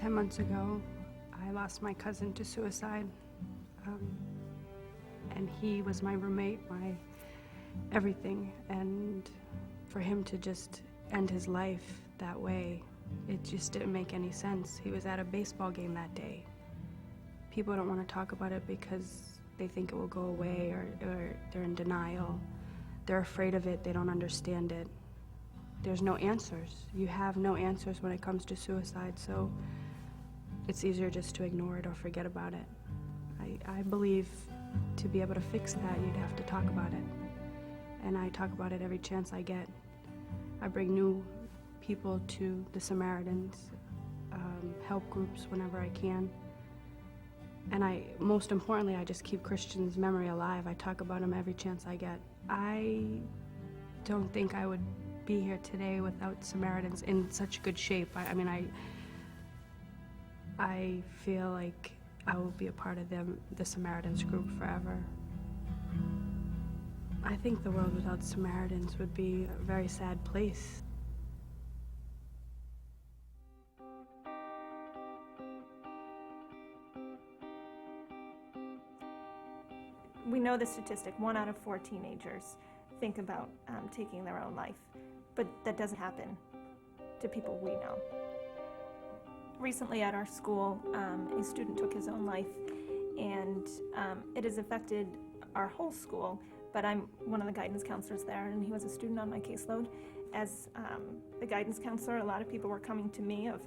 10 months ago, I lost my cousin to suicide. And he was my roommate, my everything. And for him to just end his life that way, it just didn't make any sense. He was at a baseball game that day. People don't want to talk about it because they think it will go away, or they're in denial. They're afraid of it, they don't understand it. There's no answers. You have no answers when it comes to suicide, so it's easier just to ignore it or forget about it. I believe to be able to fix that, you'd have to talk about it. And I talk about it every chance I get. I bring new people to the Samaritans help groups whenever I can. And most importantly, I just keep Christian's memory alive. I talk about him every chance I get. I don't think I would be here today without Samaritans in such good shape. I feel like I will be a part of the Samaritans group forever. I think the world without Samaritans would be a very sad place. We know the statistic, 1 out of 4 teenagers think about taking their own life, but that doesn't happen to people we know. Recently at our school, a student took his own life, and it has affected our whole school, but I'm one of the guidance counselors there, and he was a student on my caseload. As the guidance counselor, a lot of people were coming to me of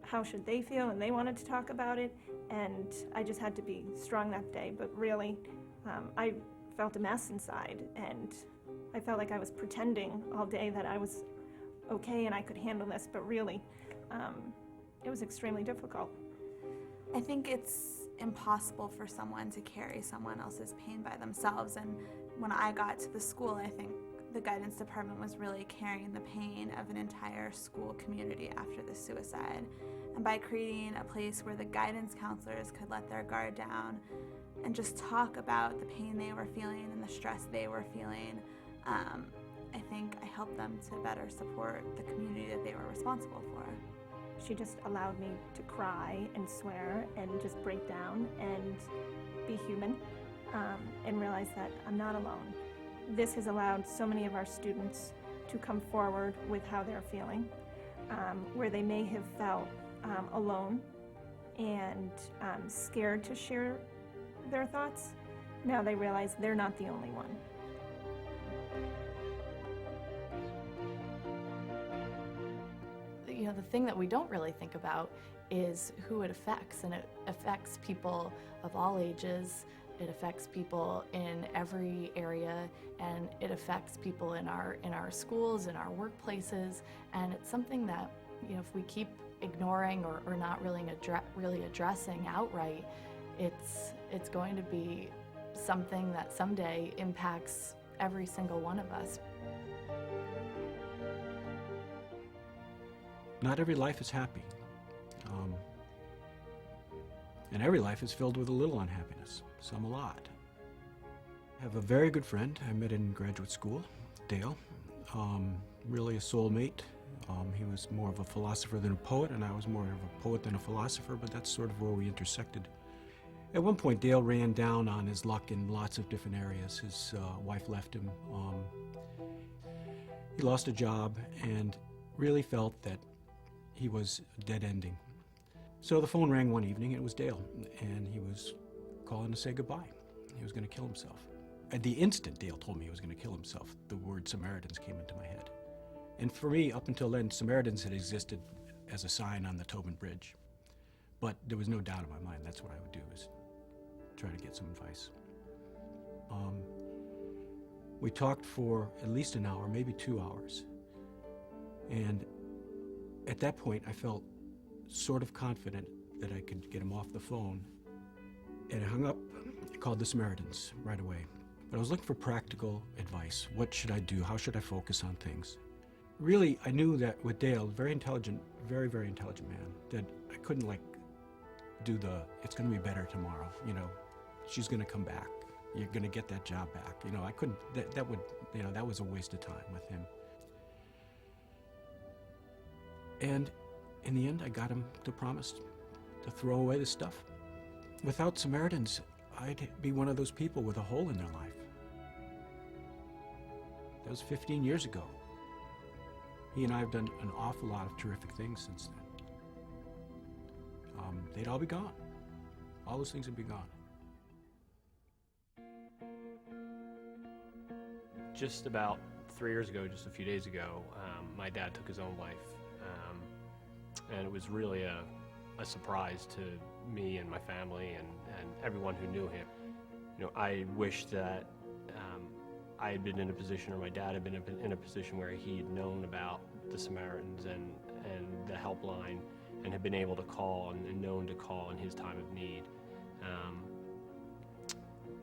how should they feel, and they wanted to talk about it, and I just had to be strong that day, but really, I felt a mess inside, and I felt like I was pretending all day that I was okay and I could handle this, but really, it was extremely difficult. I think it's impossible for someone to carry someone else's pain by themselves, and when I got to the school, I think the guidance department was really carrying the pain of an entire school community after the suicide. And by creating a place where the guidance counselors could let their guard down and just talk about the pain they were feeling and the stress they were feeling, I think I helped them to better support the community that they were responsible for. She just allowed me to cry and swear and just break down and be human, and realize that I'm not alone. This has allowed so many of our students to come forward with how they're feeling, where they may have felt alone and scared to share their thoughts. Now they realize they're not the only one. You know, the thing that we don't really think about is who it affects, and it affects people of all ages. It affects people in every area, and it affects people in our schools, in our workplaces, and it's something that, you know, if we keep ignoring or not really addressing outright, it's going to be something that someday impacts every single one of us. Not every life is happy, and every life is filled with a little unhappiness, some a lot. I have a very good friend I met in graduate school, Dale, really a soulmate. He was more of a philosopher than a poet, and I was more of a poet than a philosopher, but that's sort of where we intersected. At one point, Dale ran down on his luck in lots of different areas. His wife left him. He lost a job and really felt that he was dead ending. So the phone rang one evening, and it was Dale, and he was calling to say goodbye. He was going to kill himself. At the instant Dale told me he was going to kill himself, the word Samaritans came into my head. And for me, up until then, Samaritans had existed as a sign on the Tobin Bridge. But there was no doubt in my mind that's what I would do, is try to get some advice. We talked for at least an hour, maybe 2 hours. And at that point, I felt sort of confident that I could get him off the phone. And I hung up, I called the Samaritans right away. But I was looking for practical advice. What should I do? How should I focus on things? Really, I knew that with Dale, very intelligent, very, very intelligent man, that I couldn't do it's going to be better tomorrow, she's going to come back, you're going to get that job back, I couldn't, that was a waste of time with him. And in the end, I got him to promise to throw away the stuff. Without Samaritans, I'd be one of those people with a hole in their life. That was 15 years ago. He and I have done an awful lot of terrific things since then. They'd all be gone. All those things would be gone. Just about 3 years ago, just a few days ago, my dad took his own life. And it was really a surprise to me and my family and everyone who knew him. You know, I wish that I had been in a position, or my dad had been in a position where he had known about the Samaritans and the helpline and had been able to call and known to call in his time of need.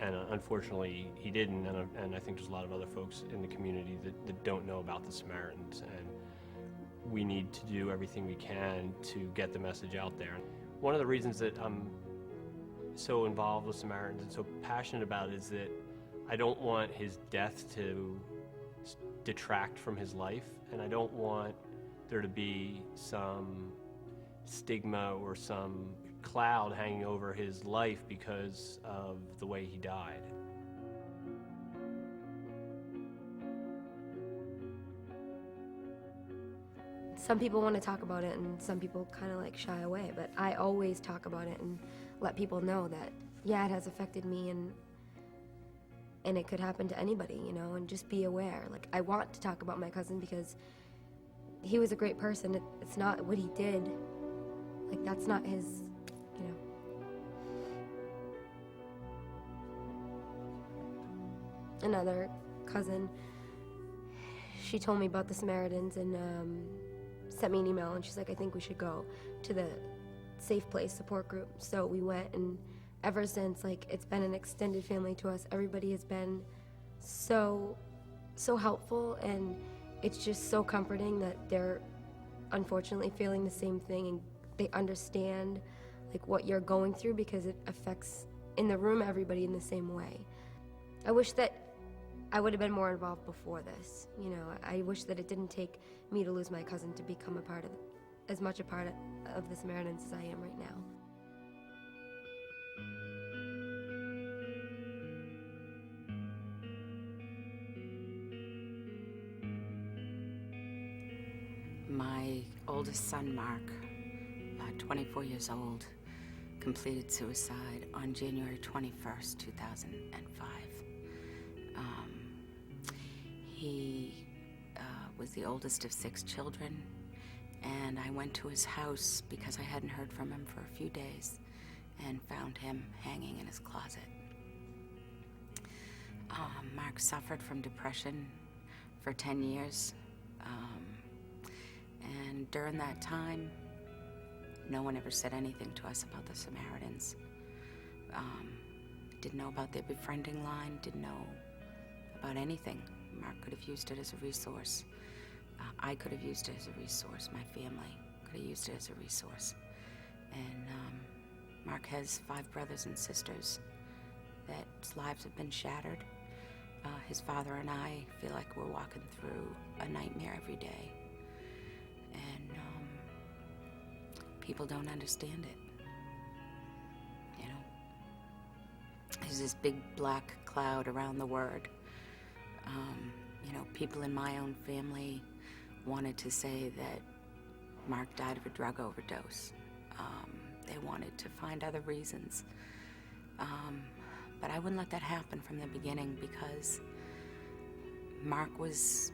And unfortunately, he didn't, and I think there's a lot of other folks in the community that don't know about the Samaritans, and we need to do everything we can to get the message out there. One of the reasons that I'm so involved with Samaritans and so passionate about it is that I don't want his death to detract from his life, and I don't want there to be some stigma or some cloud hanging over his life because of the way he died. Some people want to talk about it and some people kind of like shy away, but I always talk about it and let people know that, yeah, it has affected me and it could happen to anybody, you know, and just be aware. Like, I want to talk about my cousin because he was a great person. It's not what he did. Like, that's not his, you know. Another cousin, she told me about the Samaritans and sent me an email, and she's like, I think we should go to the Safe Place support group. So we went, and ever since, like, it's been an extended family to us. Everybody has been so helpful, and it's just so comforting that they're unfortunately feeling the same thing, and they understand like what you're going through because it affects in the room everybody in the same way. I wish that I would have been more involved before this. You know, I wish that it didn't take me to lose my cousin to become a part of, as much a part of the Samaritans as I am right now. My oldest son, Mark, 24 years old, completed suicide on January 21st, 2005. He was the oldest of 6 children, and I went to his house because I hadn't heard from him for a few days and found him hanging in his closet. Mark suffered from depression for 10 years. And during that time, no one ever said anything to us about the Samaritans. Didn't know about their befriending line, didn't know about anything. Mark could have used it as a resource. I could have used it as a resource. My family could have used it as a resource. And Mark has 5 brothers and sisters whose lives have been shattered. His father and I feel like we're walking through a nightmare every day. And people don't understand it. You know, there's this big black cloud around the word. You know, people in my own family wanted to say that Mark died of a drug overdose. They wanted to find other reasons. But I wouldn't let that happen from the beginning because Mark was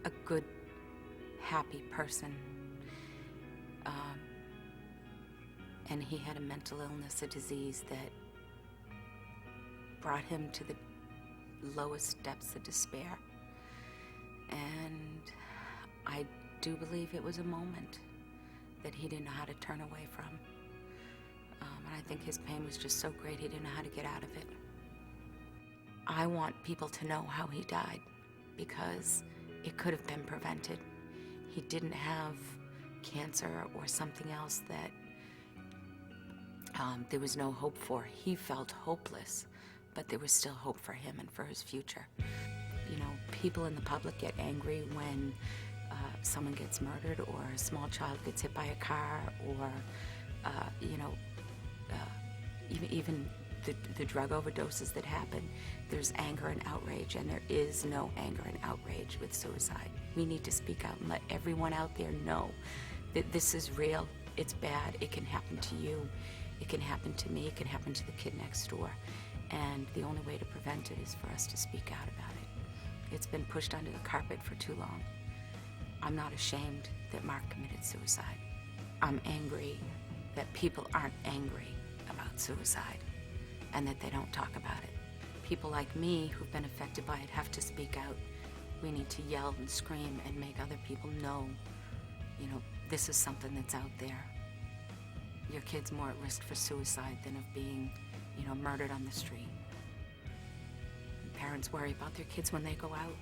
a good, happy person. And he had a mental illness, a disease that brought him to the lowest depths of despair. And I do believe it was a moment that he didn't know how to turn away from. And I think his pain was just so great he didn't know how to get out of it. I want people to know how he died because it could have been prevented. He didn't have cancer or something else that there was no hope for. He felt hopeless, but there was still hope for him and for his future. You know, people in the public get angry when someone gets murdered, or a small child gets hit by a car, or even the drug overdoses that happen, there's anger and outrage, and there is no anger and outrage with suicide. We need to speak out and let everyone out there know that this is real, it's bad, it can happen to you, it can happen to me, it can happen to the kid next door, and the only way to prevent it is for us to speak out about it. It's been pushed under the carpet for too long. I'm not ashamed that Mark committed suicide. I'm angry that people aren't angry about suicide and that they don't talk about it. People like me who've been affected by it have to speak out. We need to yell and scream and make other people know, this is something that's out there. Your kid's more at risk for suicide than of being, murdered on the street. Parents worry about their kids when they go out.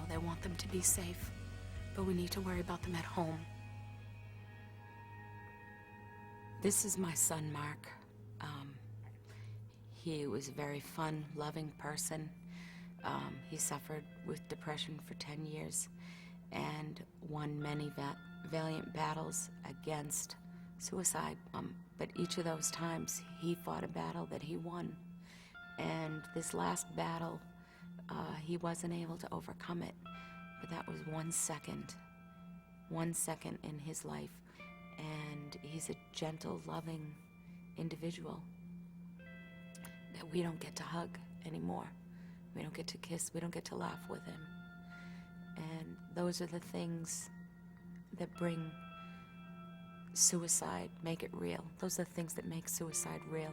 They want them to be safe, but we need to worry about them at home. This is my son, Mark. He was a very fun, loving person. He suffered with depression for 10 years and won many valiant battles against suicide. But each of those times, he fought a battle that he won. And this last battle, he wasn't able to overcome it. But that was 1 second in his life. And he's a gentle, loving individual that we don't get to hug anymore. We don't get to kiss, we don't get to laugh with him. And those are the things that bring suicide, make it real. Those are the things that make suicide real.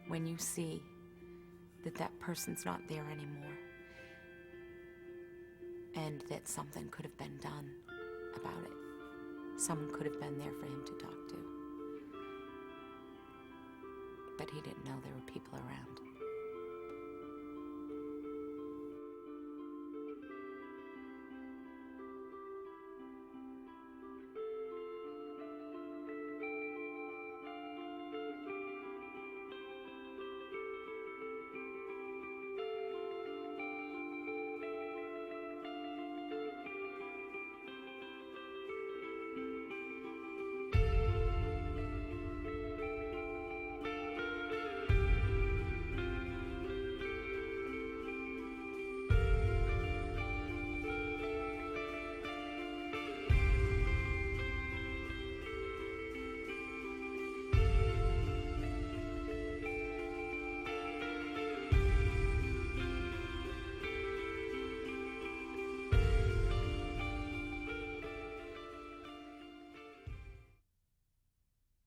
When you see that that person's not there anymore and that something could have been done about it. Someone could have been there for him to talk to. But he didn't know there were people around.